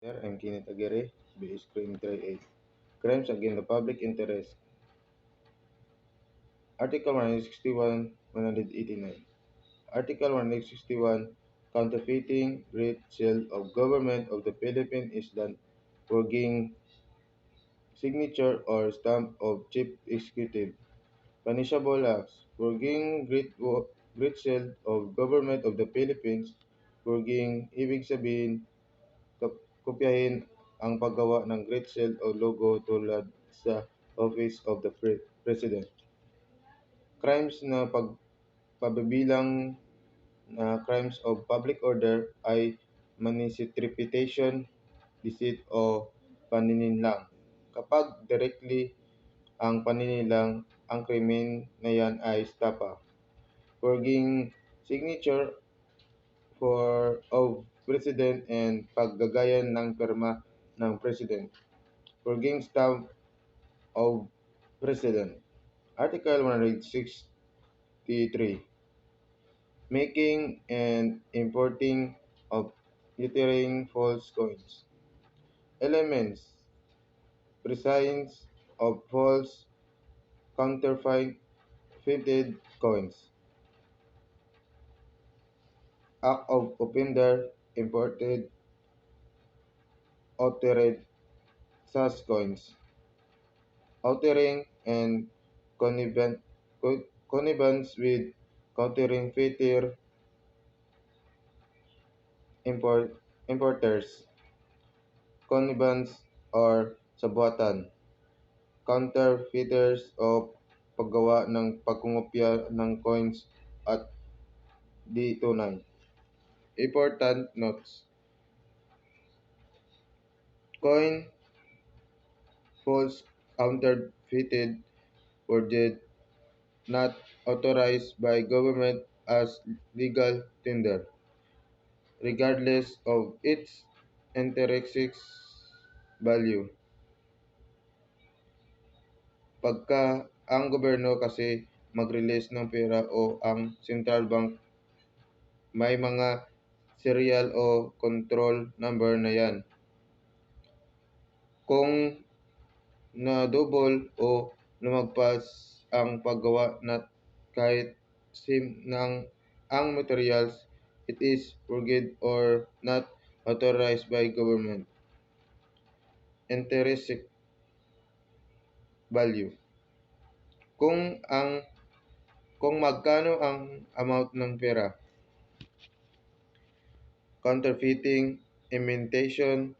I'm Kenneth Aguirre, BS Crime Trial 8. Crimes Against the Public Interest. Article 161, 189. Article 161, counterfeiting great seal of government of the Philippines is the forging signature or stamp of chief executive. Punishable acts. Forging great seal of government of the Philippines. Forging ibig sabihin kopyahin ang paggawa ng Great Seal o logo tulad sa Office of the President. Crimes na pagpabibilang na crimes of public order ay misinterpretation, deceit o paninirang. Kapag directly ang paninirang, ang krimen na yan ay estafa. Forging signature of President and paggagayan ng perma ng President. Forging stamp of President. Article 163. Making and importing of uttering false coins. Elements. Presence of false counterfeited coins. Act of offender imported altered such coins. Altering and connivance with counterfeiter importers, connivance or sabuatan, counterfeiters o paggawa ng pagkungopya ng coins at di tunay. Important notes. Coin, false, counterfeited, forged, not authorized by government as legal tender, regardless of its intrinsic value. Pagka ang gobyerno kasi mag-release ng pera o ang central bank, may mga serial o control number na yan. Kung na-double o lumagpas ang paggawa na kahit same ng ang materials, it is forged or not authorized by government. Intrinsic value. Kung magkano ang amount ng pera. Counterfeiting, imitation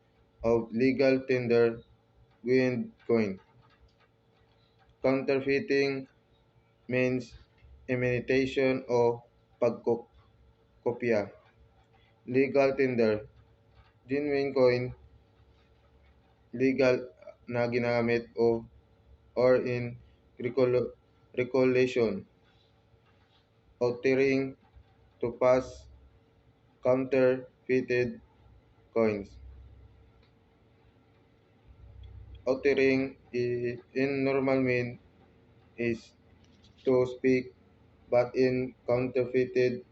of legal tender with coin. Counterfeiting means imitation o pagkopya. Legal tender, genuine coin, legal na ginamit or in recollection. Altering to pass counterfeited coins. Altering in normal mean is to speak, but in counterfeited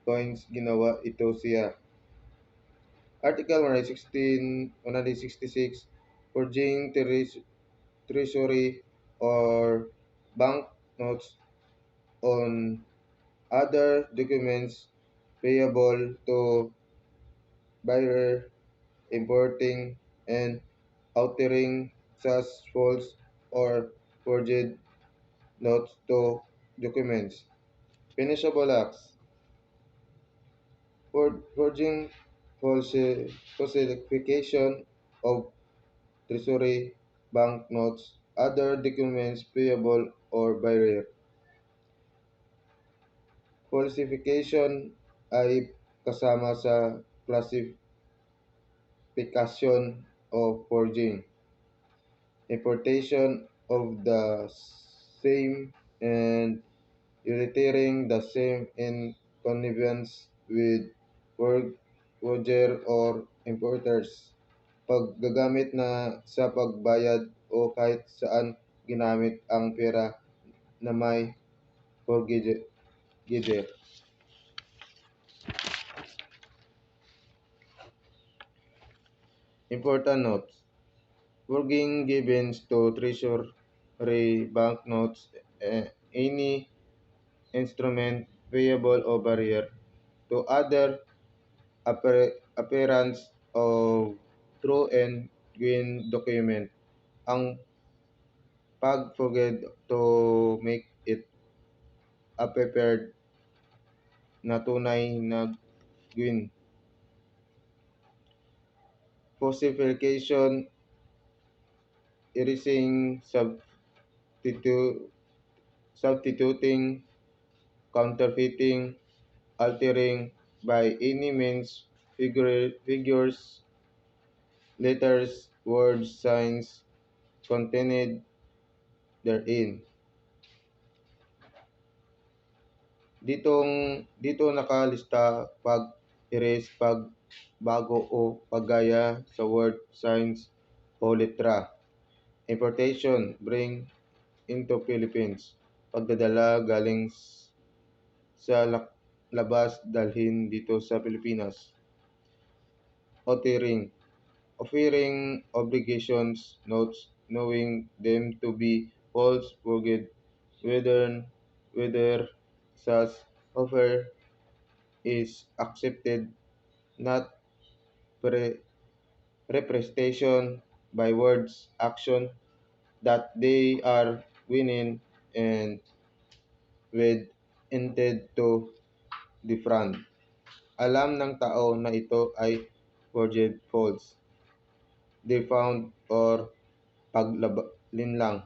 coins ginawa ito siya. Article 166, forging treasury or bank notes on other documents payable to buyer, importing and altering such false or forged notes to documents. Punishable acts. Forging falsification of treasury, bank notes, other documents payable or buyer. Falsification ay kasama sa classification of forging. Importation of the same and altering the same in connivance with forger or importers. Paggagamit na sa pagbayad o kahit saan ginamit ang pera na may forger. Important notes. Forging givens to treasury banknotes, any instrument payable o barrier to other appearance of true and genuine document. Ang pag-forget to make it a prepared na tunay na genuine. Falsification, erasing, substituting, counterfeiting, altering by any means figures, letters, words, signs contained therein. Dito nakalista pag-erase, pagbago o paggaya sa word, signs o letra. Importation, bring into Philippines. Pagdadala galing sa labas dalhin dito sa Pilipinas. Authoring, offering obligations, notes, knowing them to be false, forged, whether such offer is accepted, not pre- representation by words, action, that they are winning and with intent to defraud. Alam ng tao na ito ay forged, false, defound, or paglinlang.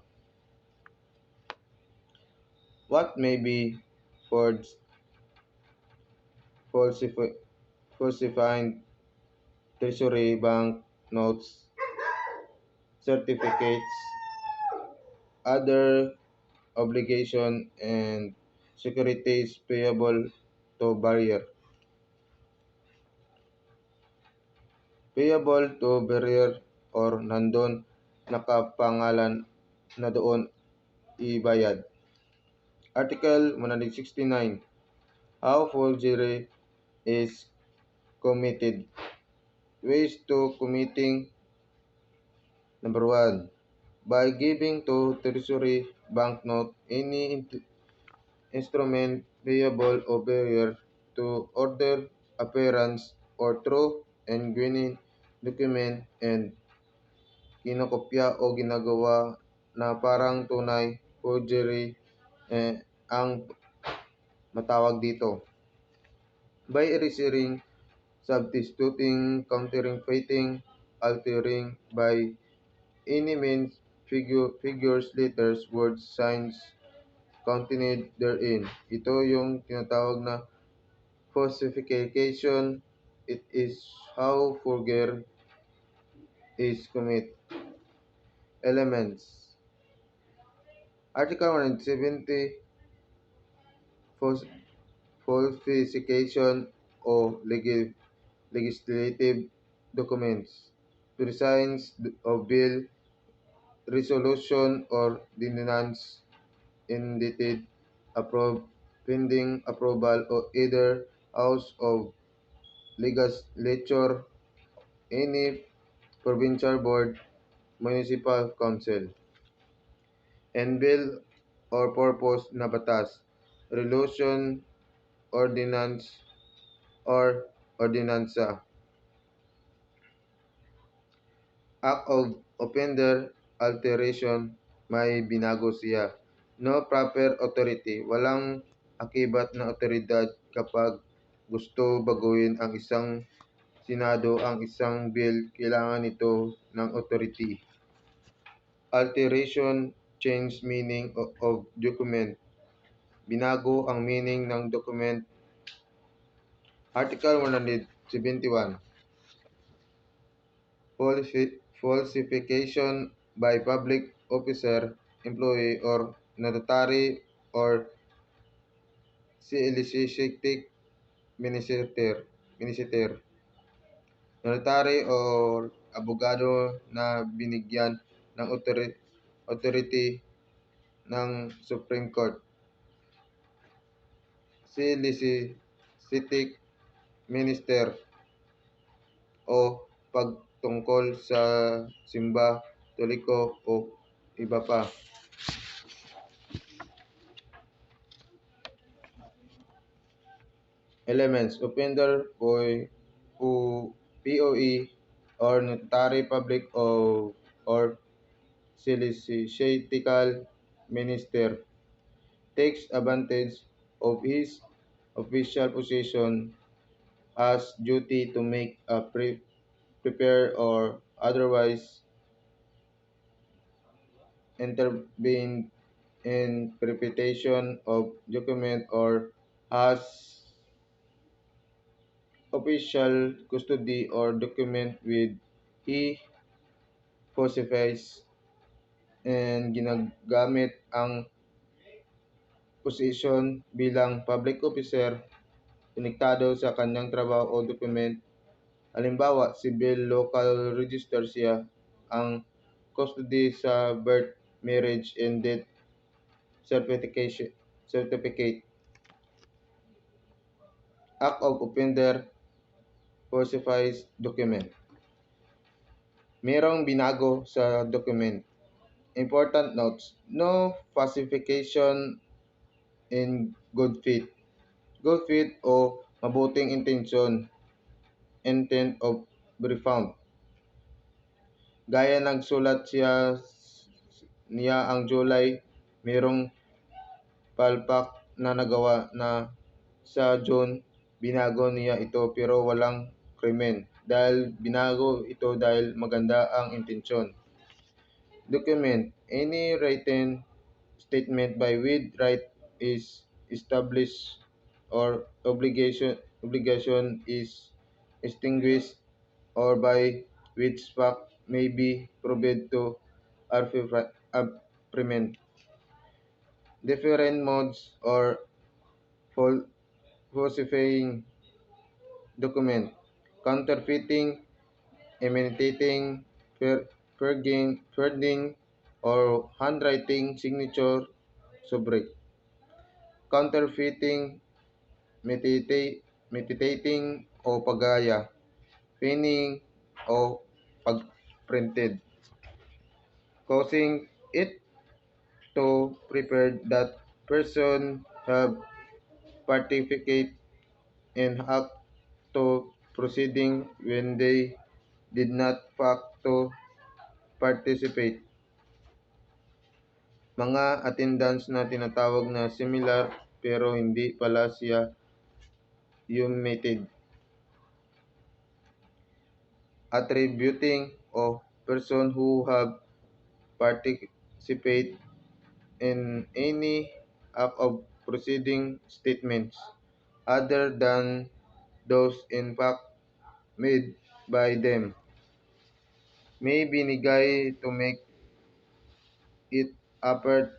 What may be forged, falsifi- falsified treasury bank notes, certificates, other obligation, and securities payable to barrier. Payable to barrier or nandun nakapangalan na doon ibayad. Article 169. How forgery is committed. Ways to committing. Number 1. By giving to treasury banknote any instrument payable or bearer to order appearance or true and genuine document and kinokopya o ginagawa na parang tunay, forgery, ang matawag dito. By erasing, substituting, countering, fighting, altering by any means, figures, letters, words, signs contained therein. Ito yung tinatawag na falsification. It is how forgery is commit. Elements. Article 170, falsification o legislative documents, presence of bill, resolution or ordinance indicted, approved, pending approval of either house of legislature, any provincial board, municipal council, and bill or purpose na batas, resolution, ordinance, or ordinansa. Act of offender alteration, may binago siya. No proper authority, walang akibat na otoridad kapag gusto baguhin ang isang Senado ang isang bill, kailangan nito ng authority. Alteration, change meaning of document. Binago ang meaning ng document. Article 171. Falsification by public officer, employee, or notary or soliciting minister, notary or abogado na binigyan ng authority ng Supreme Court, soliciting minister o tungkol sa simba, toliko o iba pa. Elements: offender, POE, or notary public or ecclesiastical minister takes advantage of his official position as duty to make a prepare or otherwise intervene in preparation of document or has official custody or document with he falsifies and ginagamit ang posisyon bilang public officer konektado sa kanyang trabaho o document. Halimbawa, civil local register siya ang custody sa birth, marriage, and death certificate. Act of offender falsifies document. Merong binago sa document. Important notes: no falsification in good faith. Good faith o mabuting intensyon, intent of refund. Gaya nagsulat niya ang July, merong palpak na nagawa na sa June, binago niya ito pero walang krimen dahil binago ito dahil maganda ang intensyon. Document: any written statement by with right is established or obligation is extinguished or by which fact may be proved to apprehend. Different modes or falsifying document: counterfeiting, imitating, forging, or handwriting signature sobre. Counterfeiting, meditating o pagaya, feigning o pagprinted, causing it to prepare that person have participate in act to proceeding when they did not fact to participate. Mga attendance na tinatawag na similar pero hindi pala siya omitted. Attributing of person who have participate in any act of proceeding statements other than those in fact made by them may binigay to make it appear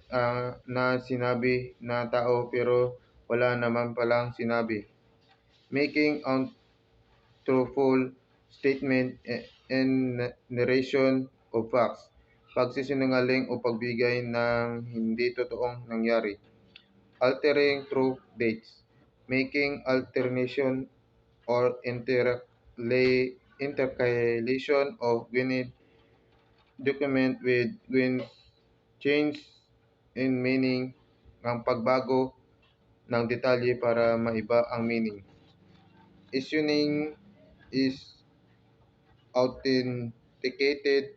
na sinabi na tao pero wala naman palang sinabi. Making untruthful statement and narration of facts. Pagsisinungaling o pagbigay ng hindi totoong nangyari. Altering true dates. Making alternation or intercalation of granted document with when change in meaning, ang pagbago ng detalye para maiba ang meaning. Issuing is authenticated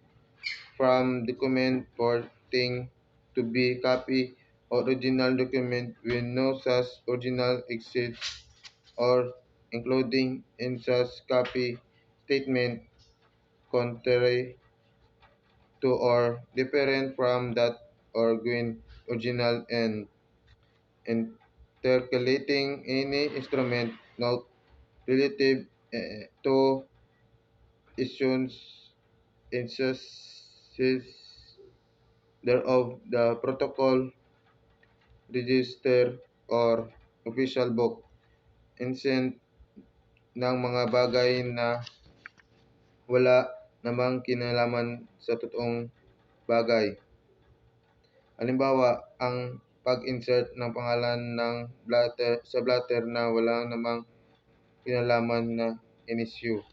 from document purporting to be copy original document when no such original exists or including in such copy statement contrary to or different from that original and intercalating any instrument not relative to issues instances thereof the protocol register or official book insent ng mga bagay na wala namang kinalaman sa totoong bagay. Halimbawa, ang pag-insert ng pangalan ng sa blatter na wala namang kinalaman na inisyu.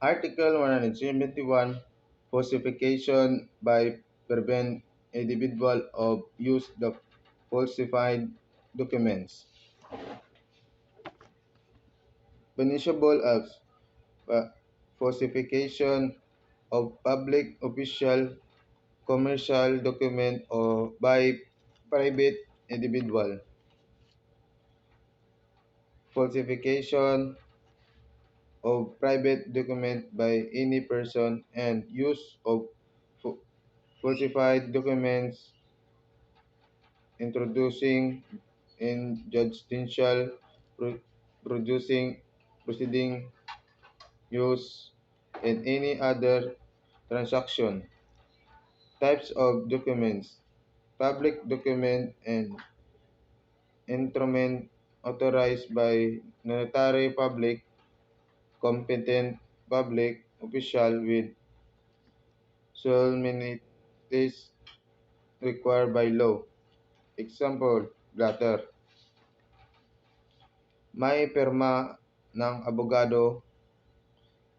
Article 171, falsification by prevent individual of use the falsified documents. Punishable as uh, falsification of public official commercial document or by private individual. Falsification of private document by any person and use of fa- falsified documents introducing in judicial pro- producing proceeding use in any other transaction. Types of documents: public document and instrument authorized by notary public, competent public official with solemnities required by law. Example, letter. May pirma ng abogado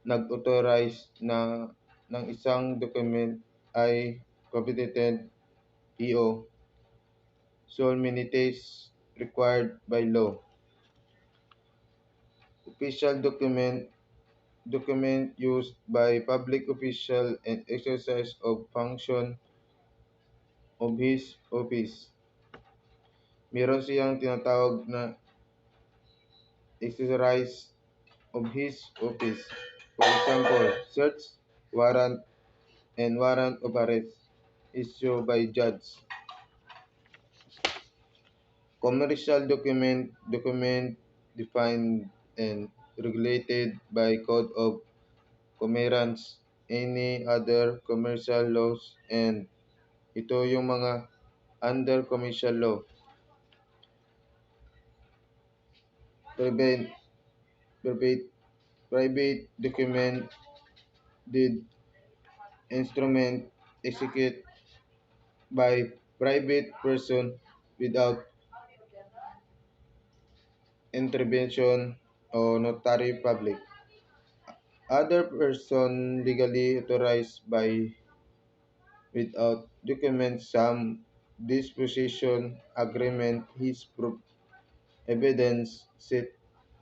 nag-authorize na ng isang document ay competent EO, solemnities required by law. Official document, document used by public official and exercise of function of his office. Meron siyang tinatawag na exercise of his office. For example, search warrant and warrant of arrest issued by judge. Commercial document, document defined and regulated by Code of Commerce, any other commercial laws, and ito yung mga under commercial law. Private, private, private document, deed, instrument, execute by private person without intervention or notary public. Other person legally authorized by without document some disposition agreement his proof evidence set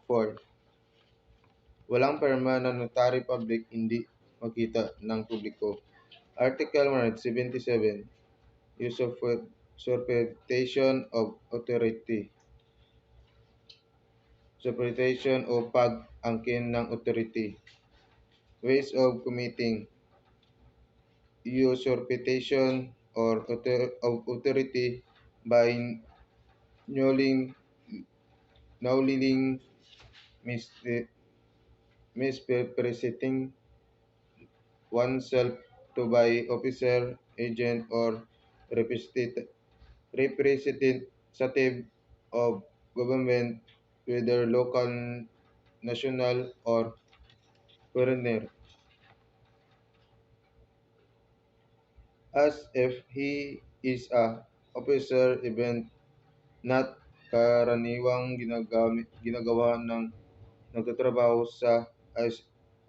forth. Walang perma na notary public hindi makita ng publiko. Article 177, usurpation of authority. Usurpation o pag-angkin ng authority. Ways of committing usurpation or of authority by nulling, nulling, misrepresenting oneself to by officer, agent, or representative of government, whether local, national, or foreigner, as if he is a officer event not karaniwang ginagawa ng nagtatrabaho sa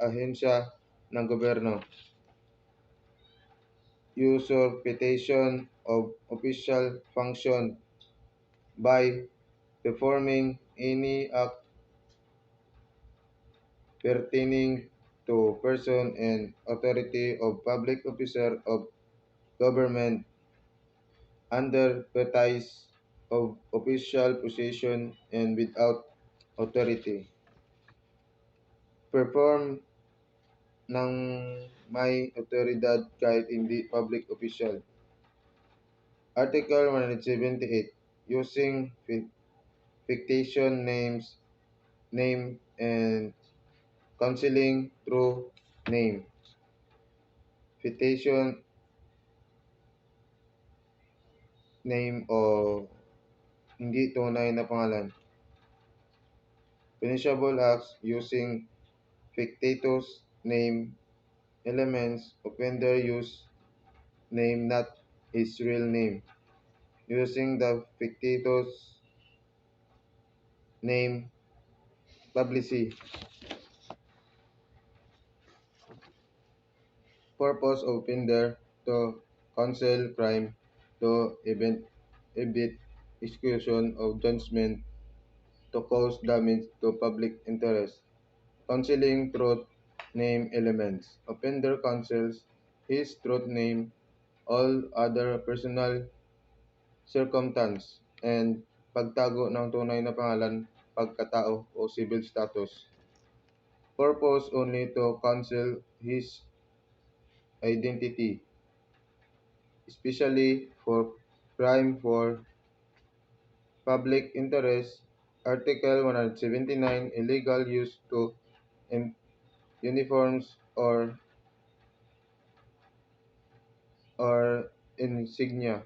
ahensya ng gobyerno. Usurpation of official function by performing any act pertaining to person and authority of public officer of government under pretense of official position and without authority. Perform ng may otoridad kahit hindi public official. Article 178, using fictitious name and concealing true name. Fictitious name o hindi tunay na pangalan. Punishable acts using fictitious name elements. Offender use name not his real name. Using the fictitious name publicly. purpose of offender to counsel crime, to event execution of judgment, to cause damage to public interest. Counseling truth name elements. Offender counsels his truth name, all other personal circumstance, and pagtago ng tunay na pangalan, pagkatao o civil status. Purpose only to counsel his identity, especially for crime for public interest. Article 179 illegal use to in uniforms or insignia.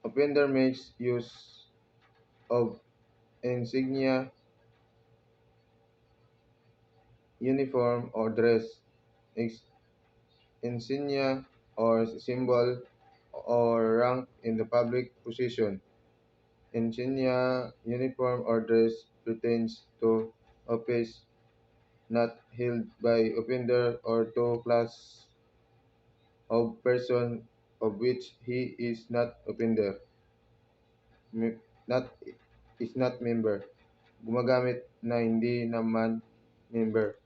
Offender makes use of insignia, uniform or dress, insignia or symbol or rank in the public position. Insignia, uniform or dress pertains to office not held by offender or to class of person of which he is not offender, not is not member. Gumagamit na hindi naman member.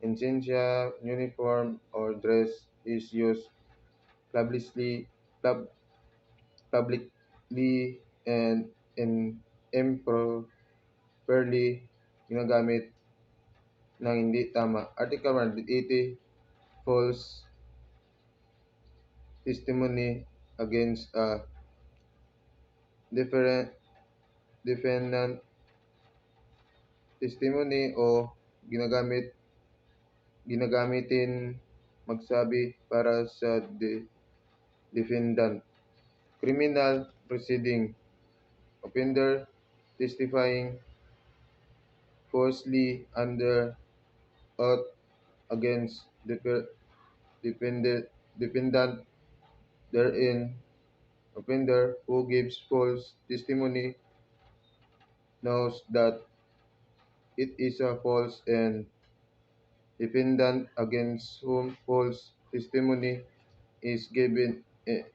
Insignia, uniform or dress is used publicly, pub, publicly and improperly ginagamit ng hindi tama. Article 180, false testimony against a different defendant testimony o ginagamitin magsabi para sa defendant. Criminal proceeding. Offender testifying falsely under oath against defendant, defendant therein. Offender who gives false testimony knows that it is a false, and defendant against whom false testimony is given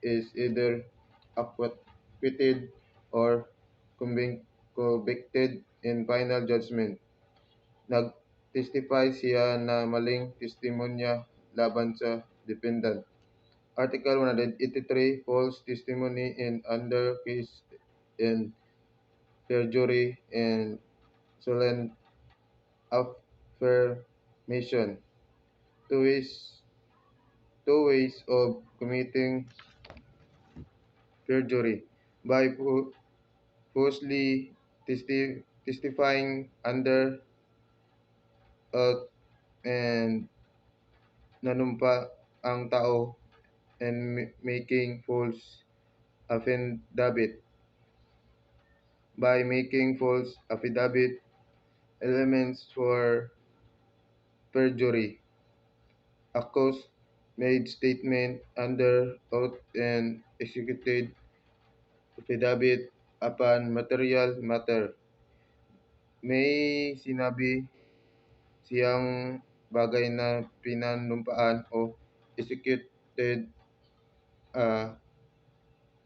is either acquitted or convicted in final judgment. Nag-testify siya na maling testimonya laban sa defendant. Article 183, false testimony in under case in perjury and solemn affirmation. Two ways, two ways of committing perjury by falsely testifying under oath and nanumpa ang tao and making false affidavit. By making false affidavit, elements for perjury, accused made statement under oath and executed affidavit upon material matter. May sinabi siyang bagay na pinanumpaan o executed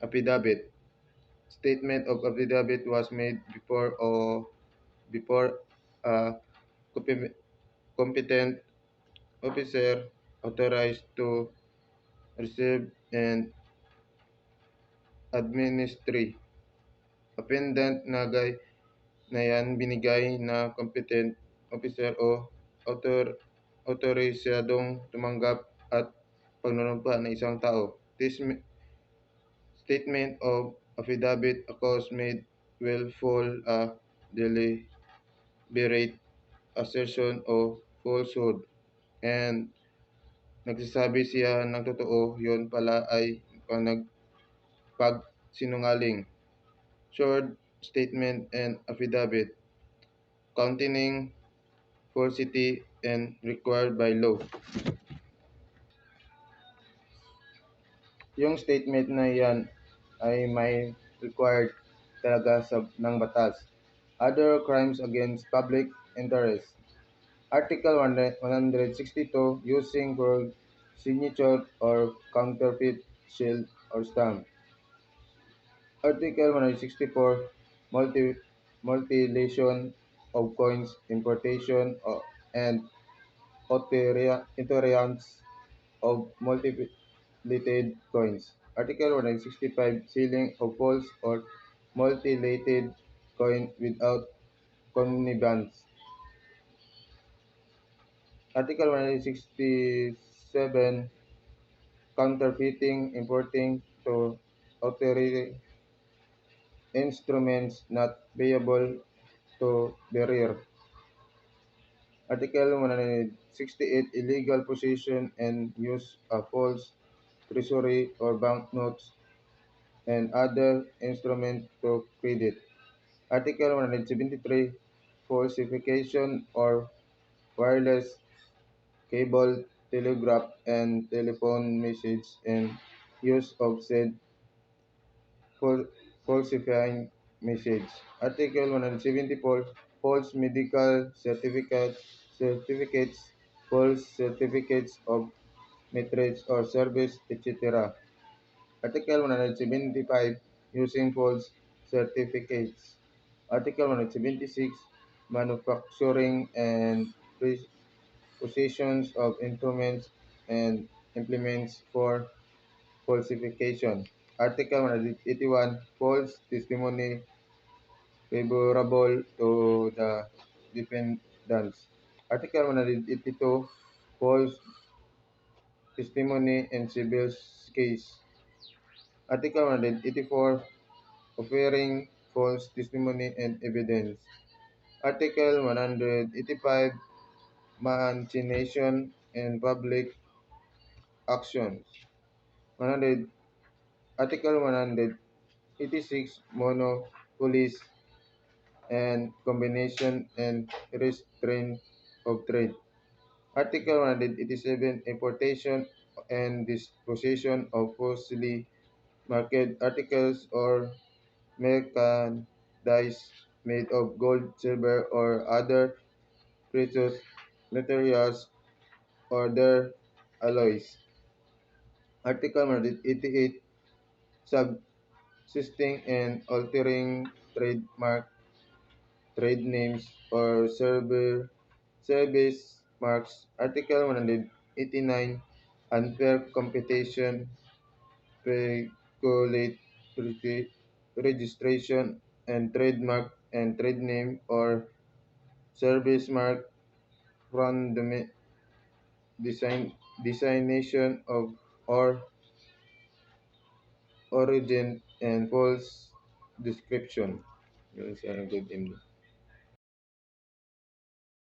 affidavit. Statement of affidavit was made before a competent officer authorized to receive and administer. Appendant na yan binigay na competent officer o autorisadong tumanggap at pagnanumpa ng isang tao. This statement of affidavit accused made will fall a deliberate assertion of falsehood, and nagsasabi siya ng totoo, yun pala ay pagsinungaling. Short statement and affidavit containing falsity and required by law. Yung statement na yan ay may required talaga ng batas. Other crimes against public interest. Article 162 using for signature or counterfeit seal or stamp. Article 164 multi multilation of coins importation and intolerance of multilated coins. Article 165 sealing of false or multilated coin without connivance. Article 167 counterfeiting, importing to authorized instruments not payable to bearer. Article 168 illegal possession and use of false treasury or banknotes and other instruments to credit. Article 173 falsification or wireless cable, telegraph, and telephone message and use of said fal- falsifying message. Article 174 false medical certificates, false certificates of marriage or service, etc. Article 175 using false certificates. Article 176 manufacturing and possessions of instruments and implements for falsification. Article 181 false testimony favorable to the defendants. Article 182 false testimony in civil case. Article 184 offering false testimony and evidence. Article 185 machination in public actions. 100 Article 186 monopolies and combination and restraint of trade. Article 187 importation and disposition of falsely market articles or merchandise made of gold, silver, or other precious materials or their alloys. Article 188 subsisting and altering trademark, trade names, or service marks. Article 189 unfair competition, regulatory registration, and trademark and trade name or service mark from the designation of or origin and false description. Yun siya ang good MD.